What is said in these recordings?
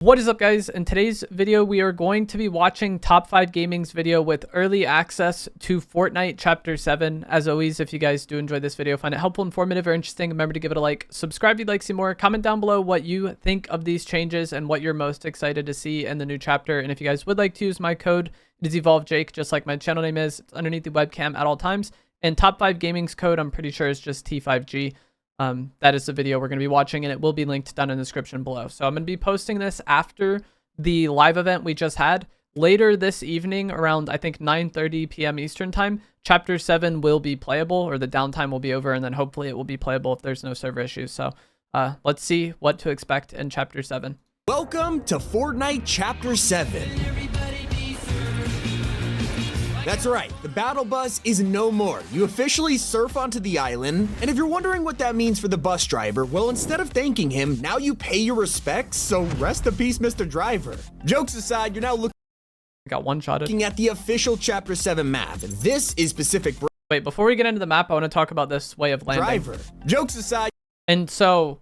What is up, guys? In today's video, we are going to be watching Top 5 Gaming's video with early access to Fortnite Chapter 7. As always, if you guys do enjoy this video, find it helpful, informative, or interesting, remember to give it a like. Subscribe if you'd like to see more. Comment down below what you think of these changes and what you're most excited to see in the new chapter. And if you guys would like to use my code, it is EvolveJake, just like my channel name is. It's underneath the webcam at all times. And Top 5 Gaming's code, I'm pretty sure, is just T5G. That is the video we're going to be watching, and it will be linked down in the description below. So I'm going to be posting this after the live event we just had. Later this evening, around, I think, 9:30 p.m. Eastern time, Chapter 7 will be playable, or the downtime will be over, and then hopefully it will be playable if there's no server issues. So let's see what to expect in Chapter 7. Welcome to Fortnite Chapter 7. That's right, the battle bus is no more. You officially surf onto the island, and if you're wondering what that means for the bus driver, well, instead of thanking him, now you pay your respects, so rest in peace, Mr. Driver. Jokes aside, you're now Got one-shotted. looking at the official Chapter 7 map. This is Pacific Wait, before we get into the map, I want to talk about this way of landing. Driver. Jokes aside. And so,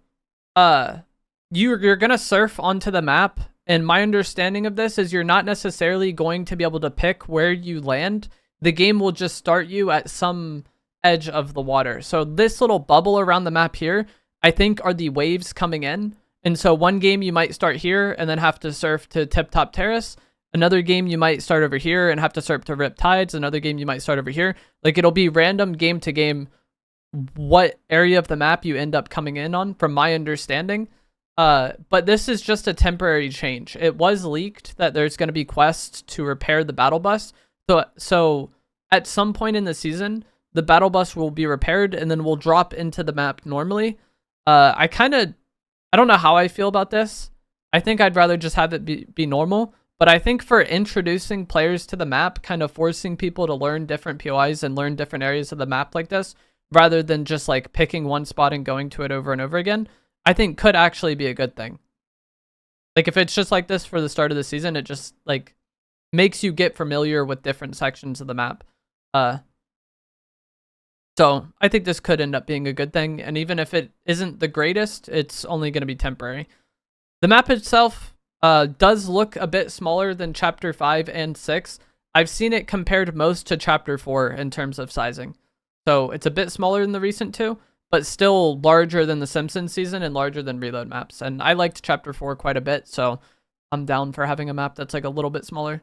you're going to surf onto the map. And my understanding of this is you're not necessarily going to be able to pick where you land. The game will just start you at some edge of the water. So this little bubble around the map here, I think, are the waves coming in. And so one game you might start here and then have to surf to Tip Top Terrace. Another game you might start over here and have to surf to Rip Tides. Another game you might start over here. Like, it'll be random game to game what area of the map you end up coming in on, from my understanding. But this is just a temporary change. It was leaked that there's going to be quests to repair the battle bus. So at some point in the season, the battle bus will be repaired and then we'll drop into the map normally. I don't know how I feel about this. I think I'd rather just have it be normal. But I think for introducing players to the map, kind of forcing people to learn different POIs and learn different areas of the map like this, rather than just like picking one spot and going to it over and over again, I think could actually be a good thing. Like, if it's just like this for the start of the season, it just like makes you get familiar with different sections of the map. So I think this could end up being a good thing. And even if it isn't the greatest, it's only going to be temporary. The map itself does look a bit smaller than Chapter 5 and 6. I've seen it compared most to Chapter 4 in terms of sizing. So it's a bit smaller than the recent two, but still larger than the Simpsons season and larger than Reload maps. And I liked Chapter 4 quite a bit, so I'm down for having a map that's like a little bit smaller.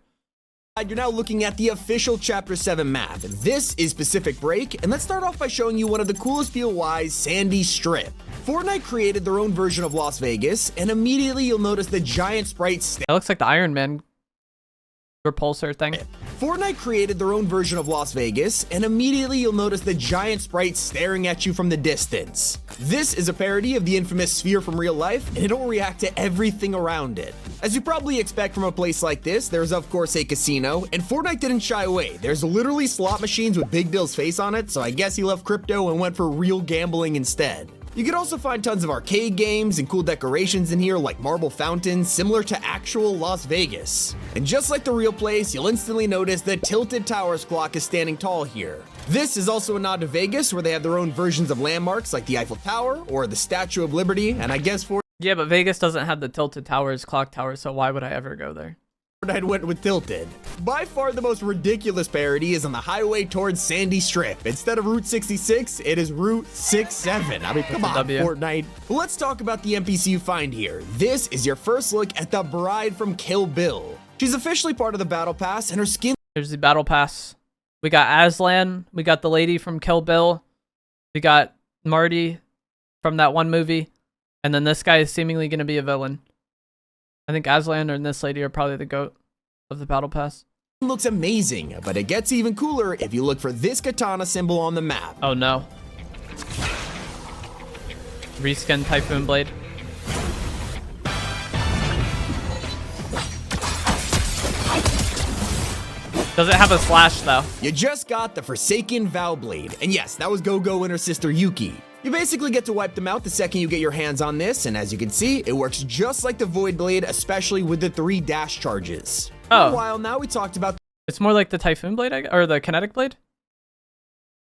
You're now looking at the official Chapter 7 map. This is Pacific Break, and let's start off by showing you one of the coolest POIs, Sandy Strip. Fortnite created their own version of Las Vegas, and immediately you'll notice the giant sprite It looks like the Iron Man repulsor thing. Fortnite created their own version of Las Vegas, and immediately you'll notice the giant sprite staring at you from the distance. This is a parody of the infamous sphere from real life, and it'll react to everything around it. As you probably expect from a place like this, there's of course a casino, and Fortnite didn't shy away. There's literally slot machines with Big Bill's face on it, so I guess he left crypto and went for real gambling instead. You can also find tons of arcade games and cool decorations in here, like marble fountains similar to actual Las Vegas. And just like the real place, you'll instantly notice the Tilted Towers clock is standing tall here. This is also a nod to Vegas, where they have their own versions of landmarks like the Eiffel Tower or the Statue of Liberty, and I guess Yeah, but Vegas doesn't have the Tilted Towers clock tower, so why would I ever go there? Fortnite went with Tilted. By far the most ridiculous parody is on the highway towards Sandy Strip. Instead of Route 66, it is Route 67. I mean, come on, Fortnite. But let's talk about the NPC you find here. This is your first look at the bride from Kill Bill. She's officially part of the Battle Pass, and her skin... Here's the Battle Pass. We got Aslan. We got the lady from Kill Bill. We got Marty from that one movie. And then this guy is seemingly going to be a villain. I think Aslan and this lady are probably the GOAT of the Battle Pass. Looks amazing, but it gets even cooler if you look for this katana symbol on the map. Oh no. Reskin Typhoon Blade. Does it have a slash though? You just got the Forsaken Vow Blade. And yes, that was Go-Go and her sister Yuki. You basically get to wipe them out the second you get your hands on this, and as you can see, it works just like the Void Blade, especially with the 3 dash charges. Oh. For a while now, we talked about... It's more like the Typhoon Blade, or the Kinetic Blade?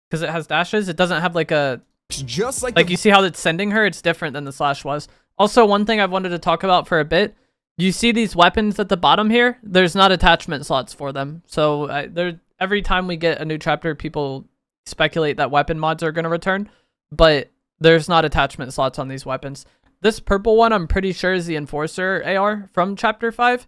Because it has dashes. It doesn't have like a... Just like you see how it's sending her? It's different than the slash was. Also, one thing I've wanted to talk about for a bit you see these weapons at the bottom here? There's not attachment slots for them. So every time we get a new chapter, people speculate that weapon mods are going to return, but there's not attachment slots on these weapons. This purple one, I'm pretty sure, is the Enforcer AR from Chapter 5,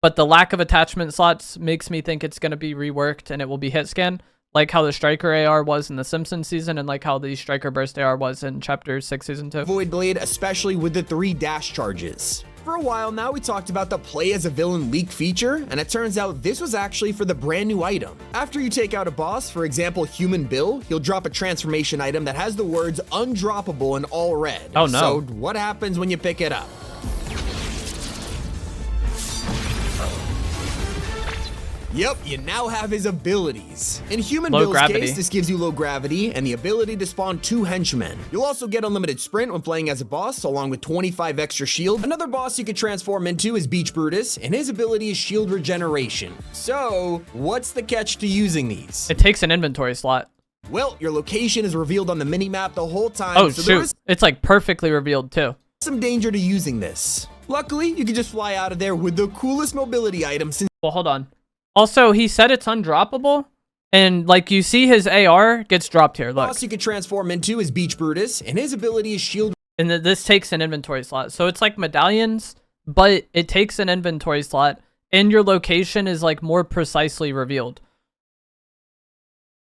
but the lack of attachment slots makes me think it's going to be reworked and it will be hit scan, like how the Striker AR was in the Simpsons season and like how the Striker Burst AR was in Chapter 6 Season 2. Void Blade, especially with the 3 dash charges. For a while now, we talked about the play as a villain leak feature, and it turns out this was actually for the brand new item. After you take out a boss, for example Human Bill, he'll drop a transformation item that has the words undroppable in all red. Oh no. So what happens when you pick it up? Yep, you now have his abilities. In Human Bill's case, this gives you low gravity and the ability to spawn 2 henchmen. You'll also get unlimited sprint when playing as a boss, along with 25 extra shield. Another boss you could transform into is Beach Brutus, and his ability is shield regeneration. So, what's the catch to using these? It takes an inventory slot. Well, your location is revealed on the mini-map the whole time. Oh, so shoot. It's like perfectly revealed too. Some danger to using this. Luckily, you can just fly out of there with the coolest mobility item since— Well, hold on. Also, he said it's undroppable, and like you see his AR gets dropped here. Look. Boss you could transform into is Beach Brutus, and his ability is shield. And this takes an inventory slot. So it's like medallions, but it takes an inventory slot, and your location is like more precisely revealed.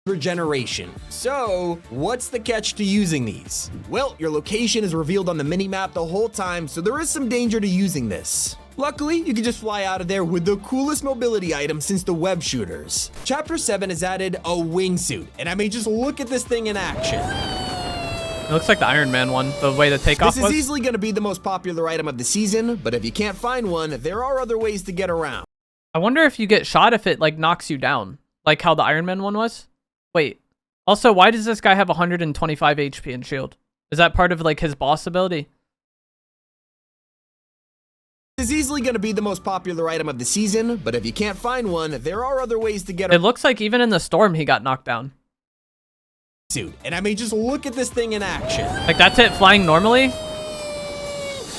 Regeneration. So, what's the catch to using these? Well, your location is revealed on the mini-map the whole time, so there is some danger to using this. Luckily, you can just fly out of there with the coolest mobility item since the web shooters. Chapter 7 has added a wingsuit, and I mean, just look at this thing in action. It looks like the Iron Man one, the way the takeoff was. This is easily going to be the most popular item of the season, but if you can't find one, there are other ways to get around. I wonder if you get shot if it like knocks you down, like how the Iron Man one was. Wait, also, why does this guy have 125 HP and shield? Is that part of like his boss ability? This is easily going to be the most popular item of the season, but if you can't find one, there are other ways to get it. It looks like even in the storm, he got knocked down. And I mean, just look at this thing in action. Like that's it flying normally.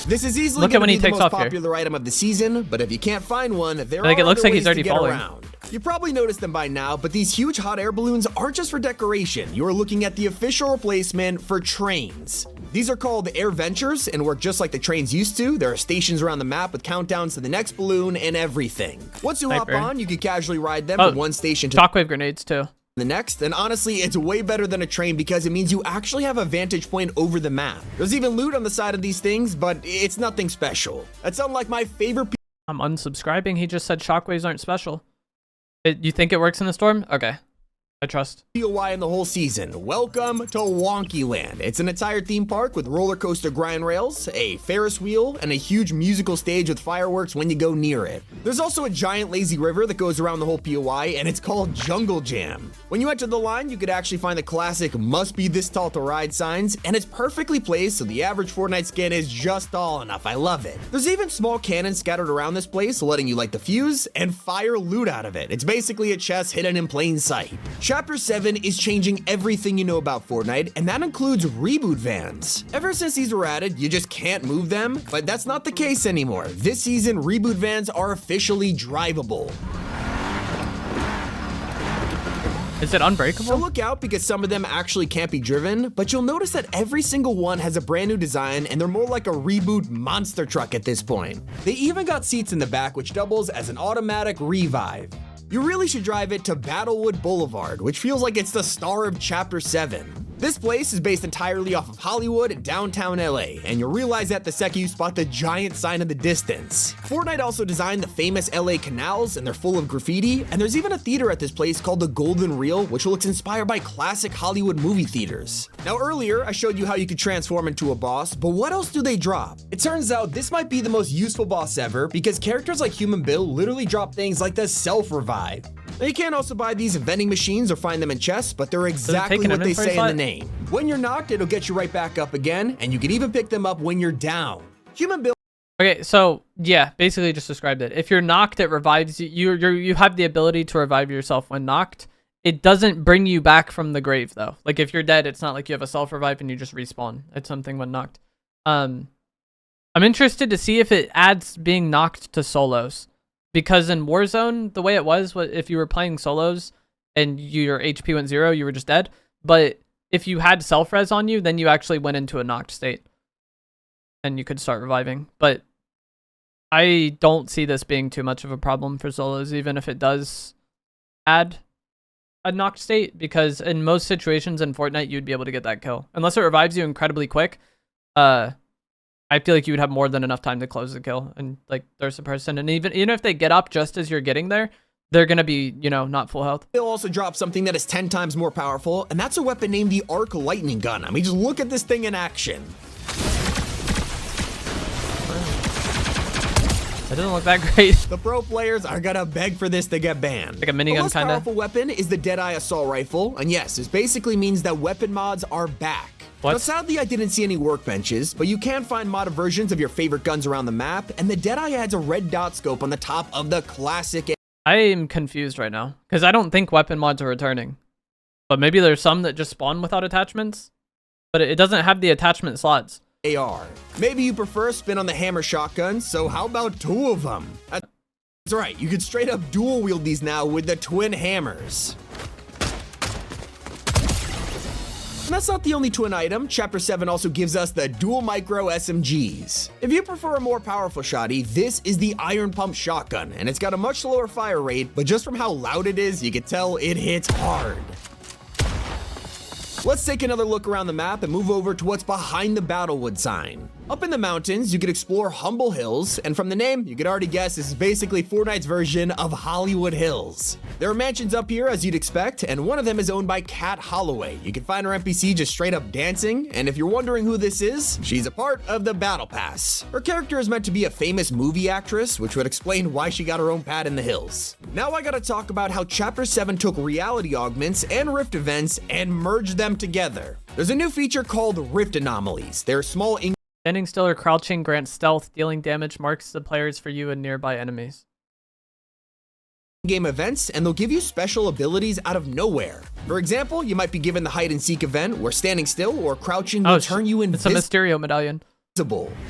This is easily going to be the most popular item of the season, but if you can't find one, there are it looks other like ways he's already to get falling. around. You probably noticed them by now, but these huge hot air balloons aren't just for decoration. You're looking at the official replacement for trains. These are called air ventures and work just like the trains used to. There are stations around the map with countdowns to the next balloon and everything. Once you hop on, you can casually ride them from one station to shockwave grenades too. The next, and honestly, it's way better than a train because it means you actually have a vantage point over the map. There's even loot on the side of these things, but it's nothing special. That's unlike my favorite. I'm unsubscribing. He just said shockwaves aren't special. You think it works in the storm? Okay. I trust. POI in the whole season. Welcome to Wonky Land. It's an entire theme park with roller coaster grind rails, a Ferris wheel, and a huge musical stage with fireworks when you go near it. There's also a giant lazy river that goes around the whole POI, and it's called Jungle Jam. When you enter the line, you could actually find the classic "must be this tall to ride" signs, and it's perfectly placed so the average Fortnite skin is just tall enough. I love it. There's even small cannons scattered around this place, letting you light the fuse and fire loot out of it. It's basically a chest hidden in plain sight. Chapter 7 is changing everything you know about Fortnite, and that includes reboot vans. Ever since these were added, you just can't move them, but that's not the case anymore. This season, reboot vans are officially drivable. Is it unbreakable? So look out because some of them actually can't be driven, but you'll notice that every single one has a brand new design and they're more like a reboot monster truck at this point. They even got seats in the back which doubles as an automatic revive. You really should drive it to Battlewood Boulevard, which feels like it's the star of Chapter 7. This place is based entirely off of Hollywood and downtown LA, and you'll realize that the second you spot the giant sign in the distance. Fortnite also designed the famous LA canals, and they're full of graffiti, and there's even a theater at this place called the Golden Reel, which looks inspired by classic Hollywood movie theaters. Now earlier, I showed you how you could transform into a boss, but what else do they drop? It turns out this might be the most useful boss ever, because characters like Human Bill literally drop things like the self-revive. Now you can also buy these in vending machines or find them in chests, but they're exactly what they say in the name. When you're knocked, it'll get you right back up again, and you can even pick them up when you're down. Human Bill. Okay, so yeah, basically just described it. If you're knocked, it revives you. You have the ability to revive yourself when knocked. It doesn't bring you back from the grave though. Like if you're dead, it's not like you have a self revive and you just respawn. It's something when knocked. I'm interested to see if it adds being knocked to solos. Because in Warzone, the way it was if you were playing solos and your HP went 0, you were just dead. But if you had self-res on you, then you actually went into a knocked state. And you could start reviving. But I don't see this being too much of a problem for solos, even if it does add a knocked state. Because in most situations in Fortnite, you'd be able to get that kill. Unless it revives you incredibly quick. I feel like you would have more than enough time to close the kill and like there's a person. And even if they get up just as you're getting there, they're going to be, you know, not full health. They'll also drop something that is 10 times more powerful, and that's a weapon named the Arc Lightning Gun. I mean, just look at this thing in action. It doesn't look that great. The pro players are gonna beg for this to get banned. Like a minigun the most kind of. powerful weapon is the Deadeye Assault Rifle, and yes, this basically means that weapon mods are back. What? Now, sadly, I didn't see any workbenches, but you can find modded versions of your favorite guns around the map, and the Deadeye adds a red dot scope on the top of the classic. I am confused right now because I don't think weapon mods are returning. But maybe there's some that just spawn without attachments, but it doesn't have the attachment slots. AR. Maybe you prefer spin on the hammer shotgun, so how about 2 of them? That's right, you could straight up dual wield these now with the twin hammers. And that's not the only twin item. Chapter 7 also gives us the dual micro SMGs. If you prefer a more powerful shotty, this is the Iron Pump Shotgun, and it's got a much slower fire rate, but just from how loud it is, you can tell it hits hard. Let's take another look around the map and move over to what's behind the Battlewood sign. Up in the mountains, you can explore Humble Hills, and from the name, you could already guess this is basically Fortnite's version of Hollywood Hills. There are mansions up here, as you'd expect, and one of them is owned by Cat Holloway. You can find her NPC just straight up dancing, and if you're wondering who this is, she's a part of the Battle Pass. Her character is meant to be a famous movie actress, which would explain why she got her own pad in the hills. Now I gotta talk about how Chapter 7 took reality augments and Rift events and merged them together. There's a new feature called Rift Anomalies. They're small Standing still or crouching grants stealth, dealing damage, marks the players for you and nearby enemies. game events, and they'll give you special abilities out of nowhere. For example, you might be given the hide and seek event where standing still or crouching will turn you invisible. It's a Mysterio medallion.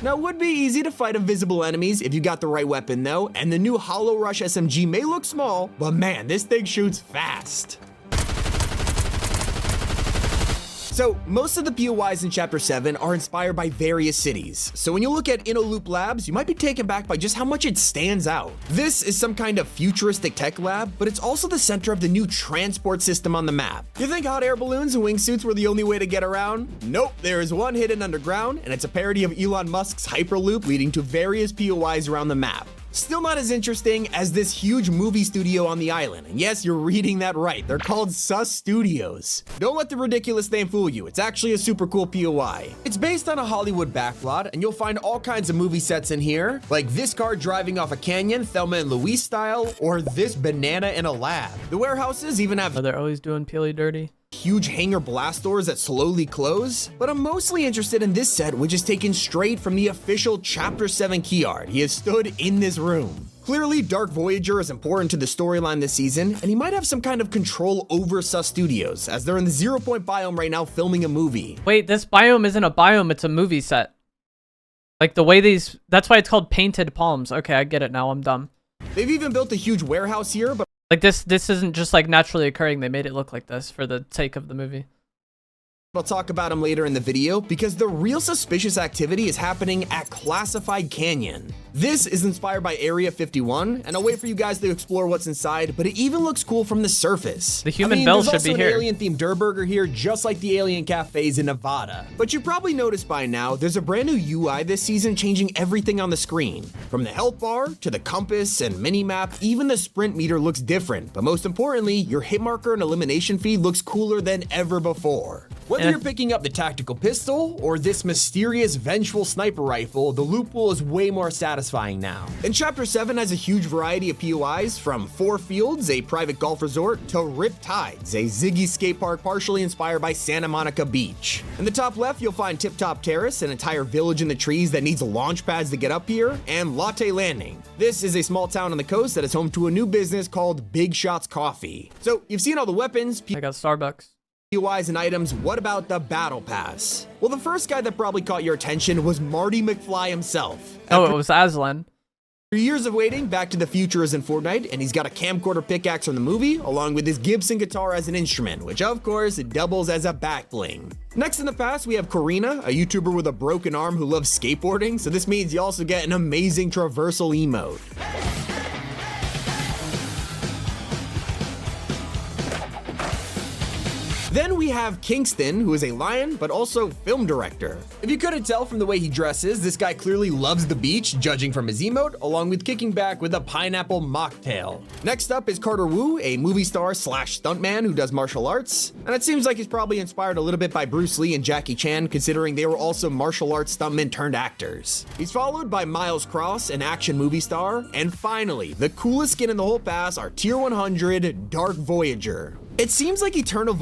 Now, it would be easy to fight invisible enemies if you got the right weapon though, and the new Hollow Rush SMG may look small, but man, this thing shoots fast. So, most of the POIs in Chapter 7 are inspired by various cities. So when you look at InnoLoop Labs, you might be taken back by just how much it stands out. This is some kind of futuristic tech lab, but it's also the center of the new transport system on the map. You think hot air balloons and wingsuits were the only way to get around? Nope, there is one hidden underground, and it's a parody of Elon Musk's Hyperloop leading to various POIs around the map. Still not as interesting as this huge movie studio on the island. And yes, you're reading that right. They're called Sus Studios. Don't let the ridiculous name fool you. It's actually a super cool POI. It's based on a Hollywood backlot, and you'll find all kinds of movie sets in here, like this car driving off a canyon, Thelma and Louise style, or this banana in a lab. The warehouses even have they're always doing Peely dirty. Huge hangar blast doors that slowly close, but I'm mostly interested in this set, which is taken straight from the official Chapter 7 key art. He has stood in this room. Clearly, Dark Voyager is important to the storyline this season, and he might have some kind of control over Sus Studios, as they're in the 0 Point biome right now filming a movie. Wait, this biome isn't a biome, it's a movie set. Like the way that's why it's called Painted Palms. Okay, I get it now, I'm dumb. They've even built a huge warehouse here, but like this isn't just like naturally occurring. They made it look like this for the sake of the movie. I'll talk about him later in the video because the real suspicious activity is happening at Classified Canyon. This is inspired by Area 51, and I'll wait for you guys to explore what's inside, but it even looks cool from the surface. The human bell should be here. There's also an alien-themed Durburger here, just like the alien cafes in Nevada. But you probably noticed by now, there's a brand new UI this season changing everything on the screen. From the health bar to the compass and mini-map, even the sprint meter looks different. But most importantly, your hit marker and elimination feed looks cooler than ever before. Whether you're picking up the tactical pistol or this mysterious vengeful sniper rifle, the loot pool is way more satisfying now. And Chapter 7 has a huge variety of POIs, from Four Fields, a private golf resort, to Rip Tides, a Ziggy skate park partially inspired by Santa Monica Beach. In the top left, you'll find Tip Top Terrace, an entire village in the trees that needs launch pads to get up here, and Latte Landing. This is a small town on the coast that is home to a new business called Big Shots Coffee. So you've seen all the weapons. I got Starbucks. POIs and items, what about the Battle Pass? Well, the first guy that probably caught your attention was Marty McFly himself. Oh, it was Aslan. After years of waiting, Back to the Future is in Fortnite, and he's got a camcorder pickaxe from the movie, along with his Gibson guitar as an instrument, which of course doubles as a back bling. Next in the pass, we have Karina, a YouTuber with a broken arm who loves skateboarding, so this means you also get an amazing traversal emote. Then we have Kingston, who is a lion, but also film director. If you couldn't tell from the way he dresses, this guy clearly loves the beach, judging from his emote, along with kicking back with a pineapple mocktail. Next up is Carter Wu, a movie star slash stuntman who does martial arts. And it seems like he's probably inspired a little bit by Bruce Lee and Jackie Chan, considering they were also martial arts stuntmen turned actors. He's followed by Miles Cross, an action movie star. And finally, the coolest skin in the whole pass are Tier 100 Dark Voyager. It seems like Eternal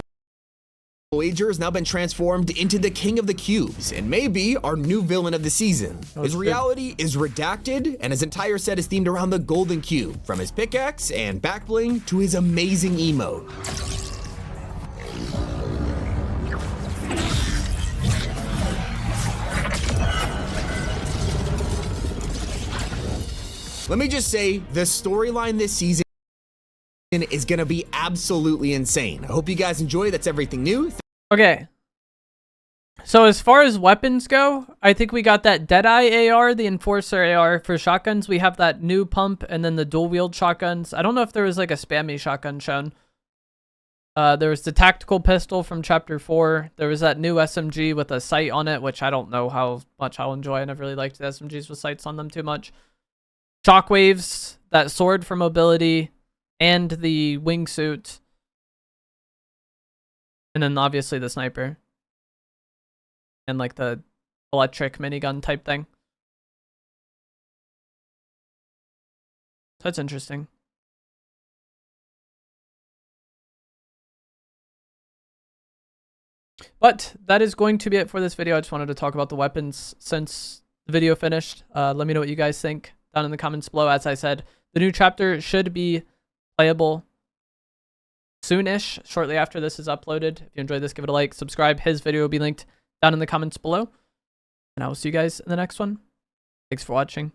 Voyager has now been transformed into the King of the Cubes, and maybe our new villain of the season. His reality is redacted, and his entire set is themed around the Golden Cube, from his pickaxe and back bling to his amazing emote. Let me just say, the storyline this season is gonna be absolutely insane. I hope you guys enjoy. That's everything new. Okay. So as far as weapons go, I think we got that Deadeye AR, the Enforcer AR for shotguns. We have that new pump and then the dual wield shotguns. I don't know if there was like a spammy shotgun shown. There was the tactical pistol from Chapter 4. There was that new SMG with a sight on it, which I don't know how much I'll enjoy. I never really liked the SMGs with sights on them too much. Shockwaves, that sword for mobility, and the wingsuit. And then obviously the sniper. And like the electric minigun type thing. So that's interesting. But that is going to be it for this video. I just wanted to talk about the weapons since the video finished. Let me know what you guys think down in the comments below. As I said, the new chapter should be playable soonish, shortly after this is uploaded. If you enjoyed this, give it a like, subscribe. His video will be linked down in the comments below. And I will see you guys in the next one. Thanks for watching.